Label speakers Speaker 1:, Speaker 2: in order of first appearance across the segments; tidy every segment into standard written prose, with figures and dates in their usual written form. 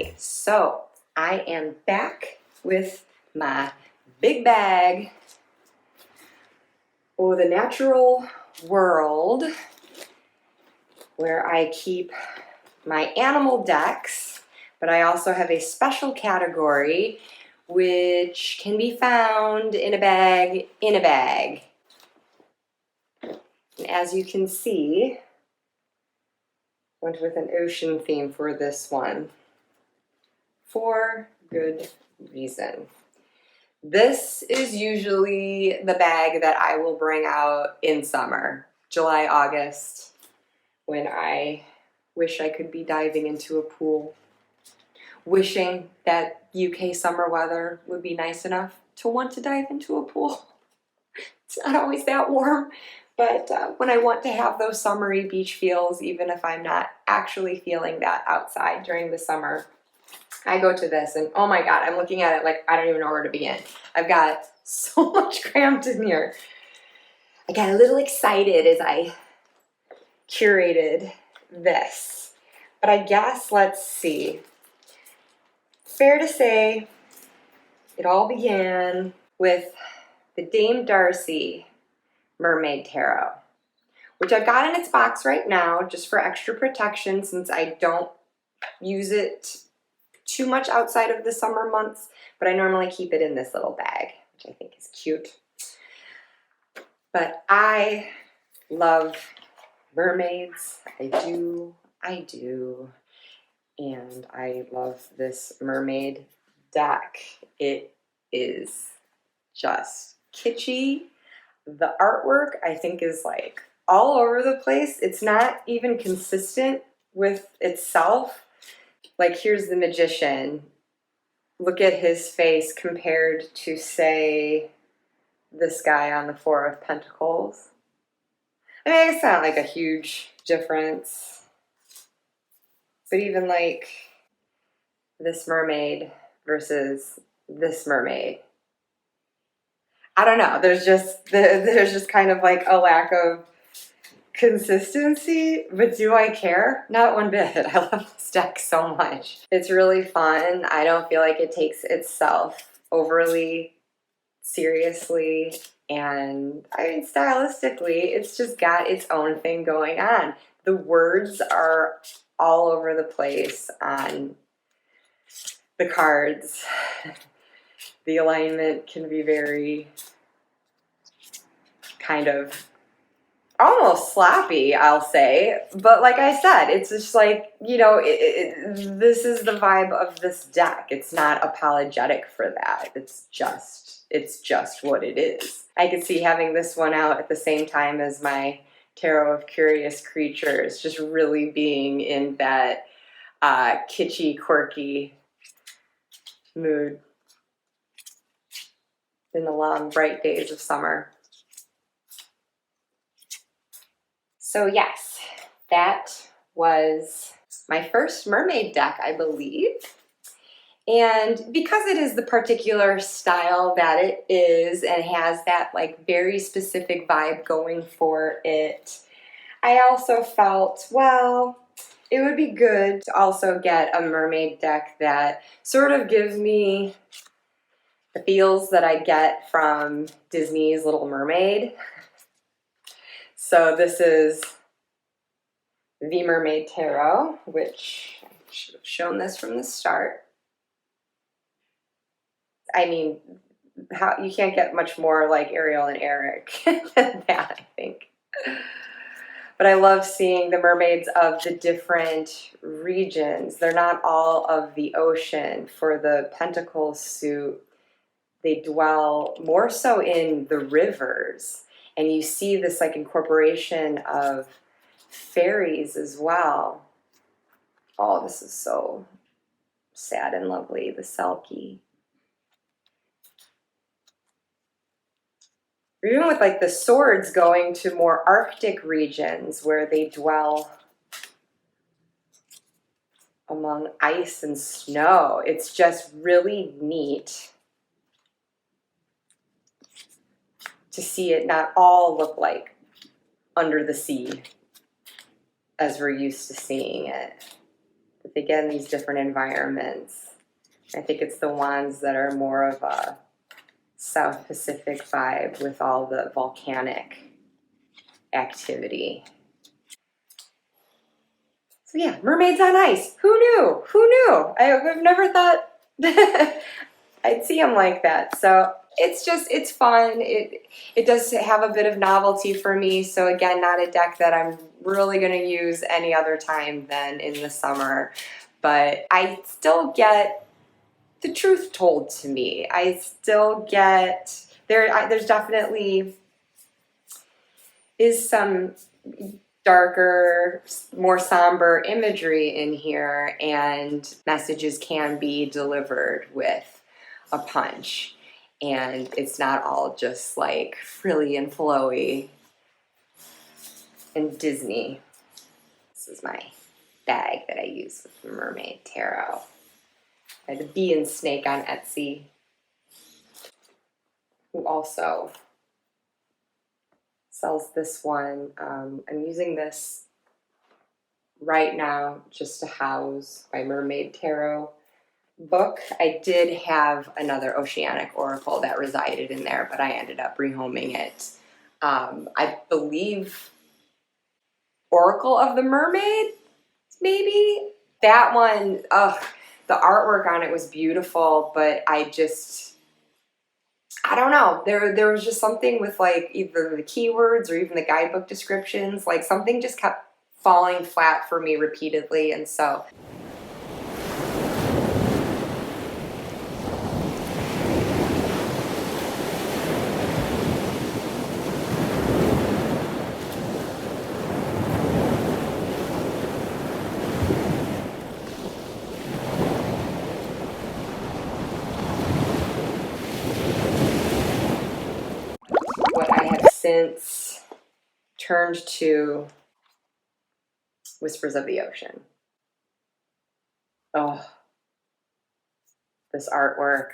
Speaker 1: Alrighty, so I am back with my big bag of the natural world where I keep my animal decks, but I also have a special category which can be found in a bag in a bag. And as you can see, I went with an ocean theme for this one for good reason. This is usually the bag that I will bring out in summer, July, August, when I wish I could be diving into a pool, wishing that UK summer weather would be nice enough to want to dive into a pool. It's not always that warm, but when I want to have those summery beach feels, even if I'm not actually feeling that outside during the summer, I go to this and oh my God, I'm looking at it like I don't even know where to begin. I've got so much cramped in here. I got a little excited as I curated this, but I guess let's see. Fair to say, it all began with the Dame Darcy Mermaid Tarot, which I've got in its box right now just for extra protection since I don't use it too much outside of the summer months, but I normally keep it in this little bag, which I think is cute. But I love mermaids. I do. And I love this mermaid deck. It is just kitschy. The artwork I think is like all over the place. It's not even consistent with itself. Like here's the magician. Look at his face compared to, say, this guy on the Four of Pentacles. I mean, it's not like a huge difference. But even like this mermaid versus this mermaid. I don't know. There's just kind of like a lack of consistency, but do I care? Not one bit. I love this deck so much. It's really fun. I don't feel like it takes itself overly seriously, and I mean stylistically it's just got its own thing going on. The words are all over the place on the cards. The alignment can be very kind of almost sloppy, I'll say, but like I said, it's just like, you know, this is the vibe of this deck. It's not apologetic for that. It's just what it is. I could see having this one out at the same time as my Tarot of Curious Creatures, just really being in that kitschy, quirky mood in the long, bright days of summer. So yes, that was my first mermaid deck, I believe. And because it is the particular style that it is and has that like very specific vibe going for it, I also felt, well, it would be good to also get a mermaid deck that sort of gives me the feels that I get from Disney's Little Mermaid. So this is the Mermaid Tarot, which I should have shown this from the start. I mean, how you can't get much more like Ariel and Eric than that, I think. But I love seeing the mermaids of the different regions. They're not all of the ocean. For the Pentacles suit, they dwell more so in the rivers. And you see this like incorporation of fairies as well. Oh, this is so sad and lovely, the Selkie. Even with like the swords going to more Arctic regions where they dwell among ice and snow. It's just really neat to see it not all look like under the sea as we're used to seeing it. But they get in these different environments. I think it's the wands that are more of a South Pacific vibe with all the volcanic activity. So yeah, mermaids on ice. Who knew? Who knew? I've never thought I'd see them like that. So it's fun. It does have a bit of novelty for me. So again, not a deck that I'm really going to use any other time than in the summer. But I still get the truth told to me. I still get there's definitely is some darker, more somber imagery in here, and messages can be delivered with a punch. And it's not all just like frilly and flowy and Disney. This is my bag that I use with the Mermaid Tarot. I had the Bee and Snake on Etsy, who also sells this one. I'm using this right now just to house my Mermaid Tarot book. I did have another Oceanic Oracle that resided in there, but I ended up rehoming it. I believe Oracle of the Mermaid, maybe? That one, the artwork on it was beautiful, but I don't know. There was just something with like either the keywords or even the guidebook descriptions, like something just kept falling flat for me repeatedly, and so what I have since turned to Whispers of the Ocean. Oh, this artwork.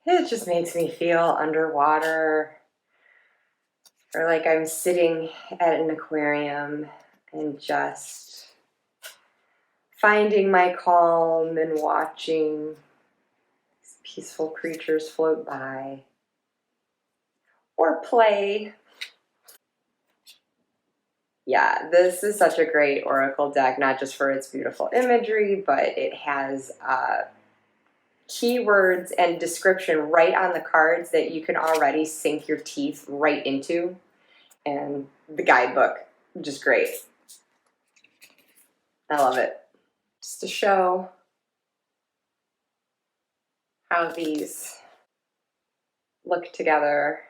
Speaker 1: It just makes me feel underwater, or like I'm sitting at an aquarium and just finding my calm and watching these peaceful creatures float by or play. Yeah, this is such a great oracle deck, not just for its beautiful imagery, but it has keywords and description right on the cards that you can already sink your teeth right into. And the guidebook, just great. I love it. Just to show how these look together.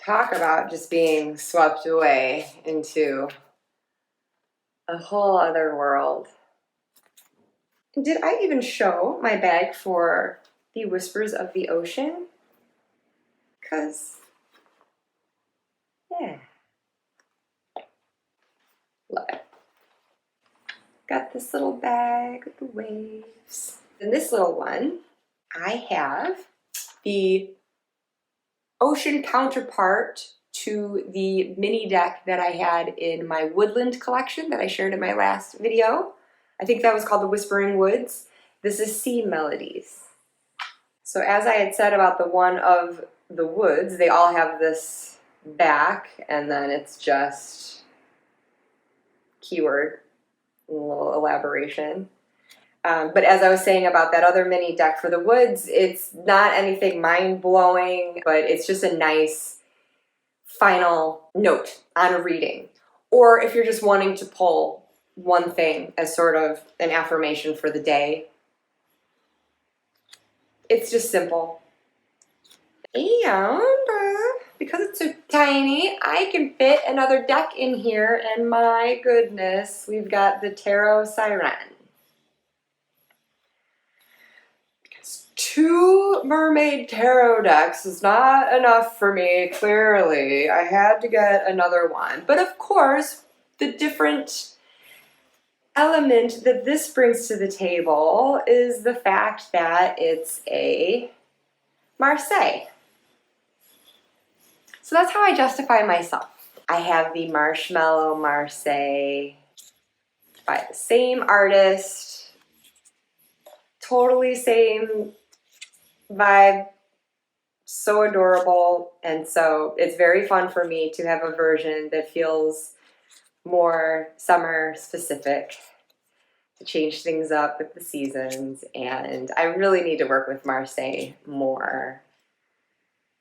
Speaker 1: Talk about just being swept away into a whole other world. Did I even show my bag for the Whispers of the Ocean? Because, yeah. Love it. Got this little bag with the waves. In this little one, I have the ocean counterpart to the mini deck that I had in my woodland collection that I shared in my last video. I think that was called the Whispering Woods. This is Sea Melodies. So as I had said about the one of the woods, they all have this back, and then it's just keyword, a little elaboration. But as I was saying about that other mini deck for the woods, it's not anything mind-blowing, but it's just a nice final note on a reading. Or if you're just wanting to pull one thing as sort of an affirmation for the day, it's just simple. And because it's so tiny, I can fit another deck in here, and my goodness, we've got the Tarot Siren. 2 Mermaid Tarot decks is not enough for me, clearly. I had to get another one. But of course, the different element that this brings to the table is the fact that it's a Marseille. So that's how I justify myself. I have the Marshmallow Marseille by the same artist, totally same vibe, so adorable. And so it's very fun for me to have a version that feels more summer specific, to change things up with the seasons. And I really need to work with Marseille more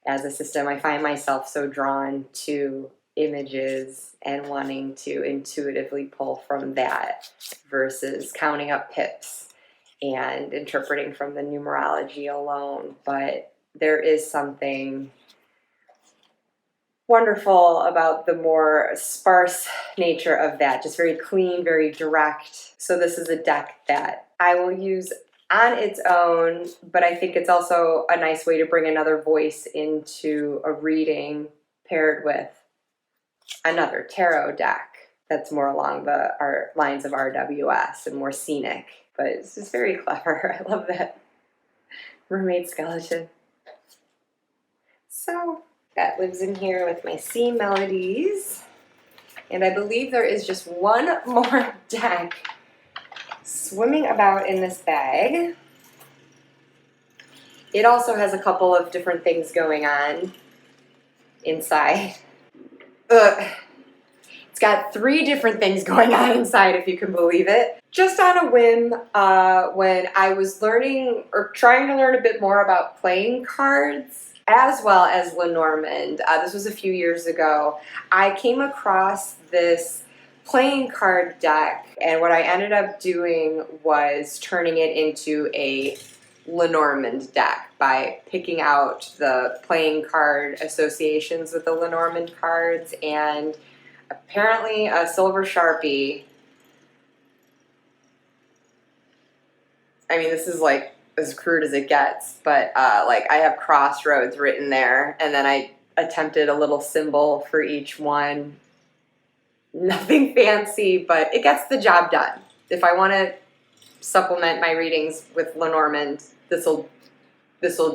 Speaker 1: as a system. I find myself so drawn to images and wanting to intuitively pull from that versus counting up pips and interpreting from the numerology alone. But there is something wonderful about the more sparse nature of that, just very clean, very direct. So this is a deck that I will use on its own, but I think it's also a nice way to bring another voice into a reading paired with another tarot deck that's more along the lines of RWS and more scenic. But it's just very clever. I love that mermaid skeleton. So that lives in here with my sea melodies. And I believe there is just one more deck swimming about in this bag. It also has a couple of different things going on inside. It's got 3 different things going on inside, if you can believe it. Just on a whim, when I was learning or trying to learn a bit more about playing cards, as well as Lenormand, this was a few years ago, I came across this playing card deck, and what I ended up doing was turning it into a Lenormand deck by picking out the playing card associations with the Lenormand cards, and apparently a silver Sharpie. I mean, this is like as crude as it gets, but like I have Crossroads written there, and then I attempted a little symbol for each one. Nothing fancy, but it gets the job done. If I want to supplement my readings with Lenormand, this'll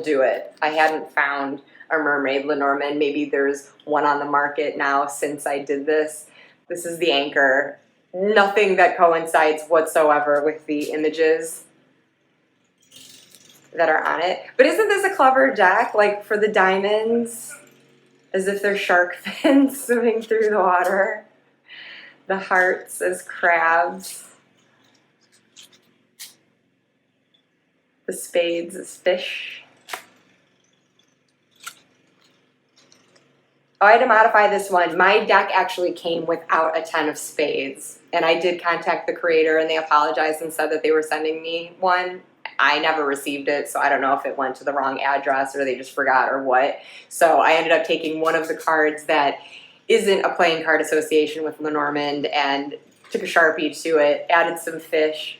Speaker 1: do it. I hadn't found a mermaid Lenormand. Maybe there's one on the market now since I did this. This is the anchor. Nothing that coincides whatsoever with the images that are on it. But isn't this a clever deck? Like for the diamonds, as if they're shark fins swimming through the water. The hearts as crabs. The spades as fish. Oh, I had to modify this one. My deck actually came without a 10 of spades. And I did contact the creator and they apologized and said that they were sending me one. I never received it, so I don't know if it went to the wrong address or they just forgot or what. So I ended up taking one of the cards that isn't a playing card association with Lenormand and took a Sharpie to it, added some fish,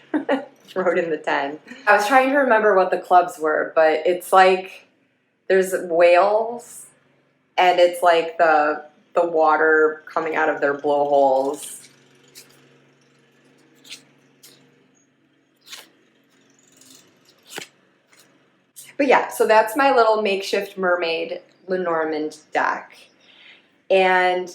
Speaker 1: wrote in the 10. I was trying to remember what the clubs were, but it's like there's whales and it's like the water coming out of their blowholes. But yeah, so that's my little makeshift mermaid Lenormand deck. And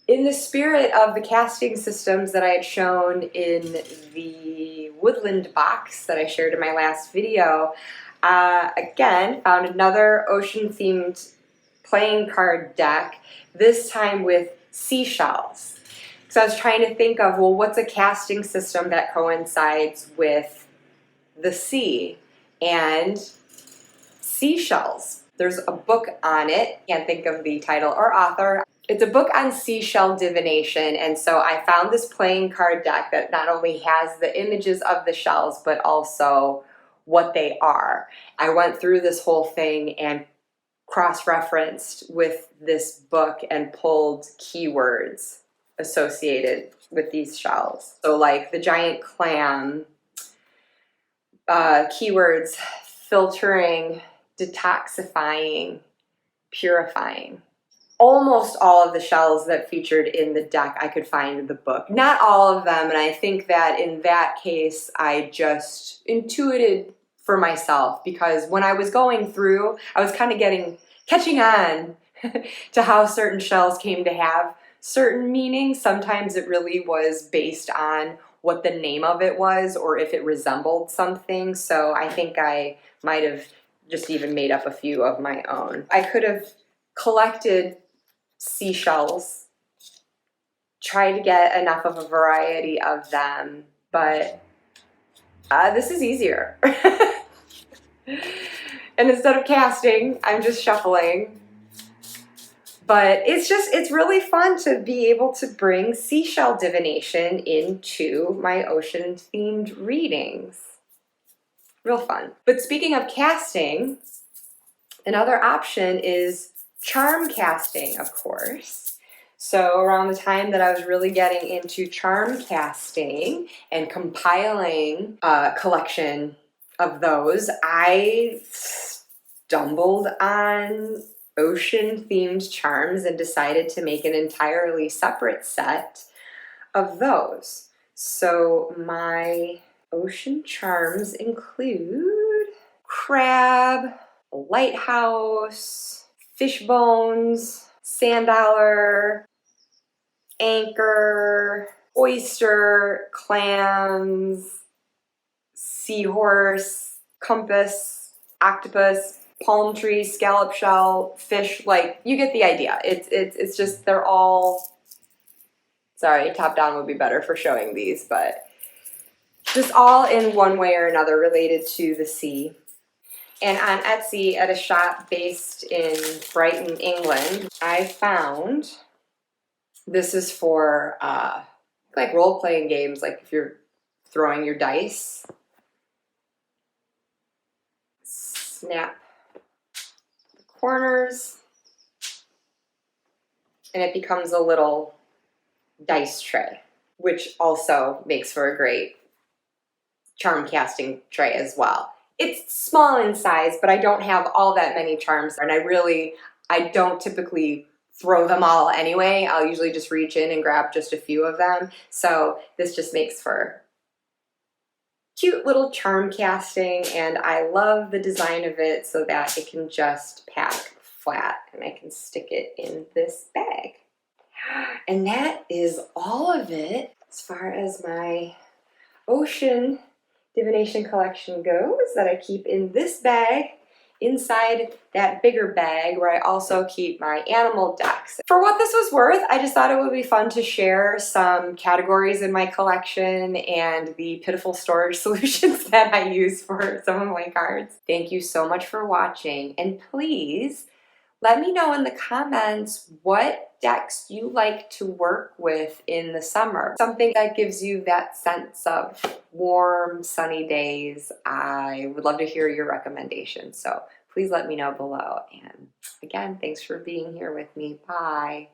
Speaker 1: in the spirit of the casting systems that I had shown in the woodland box that I shared in my last video, again, found another ocean-themed playing card deck, this time with seashells. So I was trying to think of, well, what's a casting system that coincides with the sea? And seashells. There's a book on it. Can't think of the title or author. It's a book on seashell divination, and so I found this playing card deck that not only has the images of the shells, but also what they are. I went through this whole thing and cross-referenced with this book and pulled keywords associated with these shells. So like the giant clam, keywords filtering, detoxifying, purifying. Almost all of the shells that featured in the deck I could find in the book. Not all of them, and I think that in that case I just intuited for myself, because when I was going through, I was kind of catching on to how certain shells came to have certain meanings. Sometimes it really was based on what the name of it was or if it resembled something. So I think I might have just even made up a few of my own. I could have collected seashells, tried to get enough of a variety of them, but this is easier. And instead of casting, I'm just shuffling. But it's really fun to be able to bring seashell divination into my ocean themed readings. Real fun. But speaking of casting, another option is charm casting, of course. So around the time that I was really getting into charm casting and compiling a collection of those, I stumbled on ocean themed charms and decided to make an entirely separate set of those. So my ocean charms include crab, lighthouse, fish bones, sand dollar, anchor, oyster, clams, seahorse, compass, octopus, palm tree, scallop shell, fish. Like, you get the idea. It's just, they're all, sorry, top down would be better for showing these, but just all in one way or another related to the sea. And on Etsy, at a shop based in Brighton, England, I found, this is for like role-playing games, like if you're throwing your dice. Snap the corners, and it becomes a little dice tray, which also makes for a great charm casting tray as well. It's small in size, but I don't have all that many charms, and I don't typically throw them all anyway. I'll usually just reach in and grab just a few of them. So this just makes for cute little charm casting, and I love the design of it so that it can just pack flat and I can stick it in this bag. And that is all of it as far as my ocean divination collection goes, that I keep in this bag, inside that bigger bag where I also keep my animal decks. For what this was worth, I just thought it would be fun to share some categories in my collection and the pitiful storage solutions that I use for some of my cards. Thank you so much for watching, and please let me know in the comments what decks you like to work with in the summer. Something that gives you that sense of warm, sunny days. I would love to hear your recommendations, so please let me know below. And again, thanks for being here with me. Bye.